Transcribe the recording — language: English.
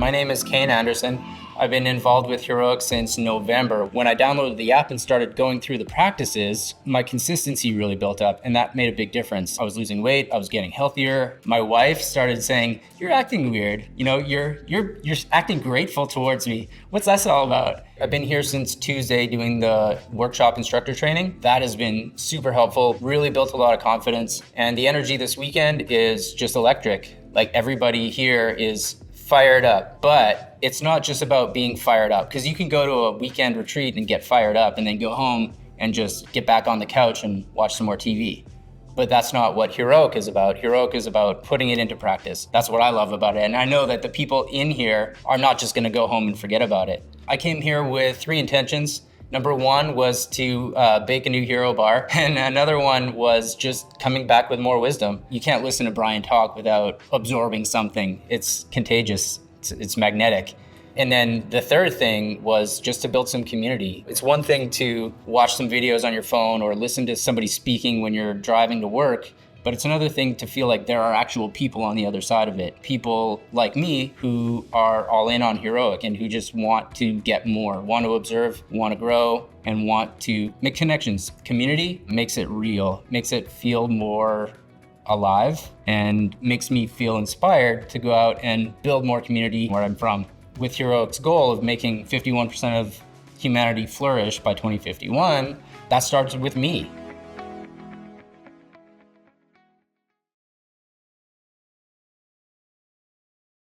My name is Kane Anderson. I've been involved with Heroic since November. When I downloaded the app and started going through the practices, my consistency really built up, and that made a big difference. I was losing weight, I was getting healthier. My wife started saying, "You're acting weird. You're acting grateful towards me. What's that all about?" I've been here since Tuesday doing the workshop instructor training. That has been super helpful, really built a lot of confidence. And the energy this weekend is just electric. Like, everybody here is fired up, but it's not just about being fired up, because you can go to a weekend retreat and get fired up and then go home and just get back on the couch and watch some more TV. But that's not what Heroic is about. Heroic is about putting it into practice. That's what I love about it. And I know that the people in here are not just gonna go home and forget about it. I came here with 3 intentions. Number 1 was to bake a new hero bar, and another one was just coming back with more wisdom. You can't listen to Brian talk without absorbing something. It's contagious, it's magnetic. And then the third thing was just to build some community. It's one thing to watch some videos on your phone or listen to somebody speaking when you're driving to work, but it's another thing to feel like there are actual people on the other side of it. People like me who are all in on Heroic and who just want to get more, want to observe, want to grow, and want to make connections. Community makes it real, makes it feel more alive, and makes me feel inspired to go out and build more community where I'm from. With Heroic's goal of making 51% of humanity flourish by 2051, that starts with me.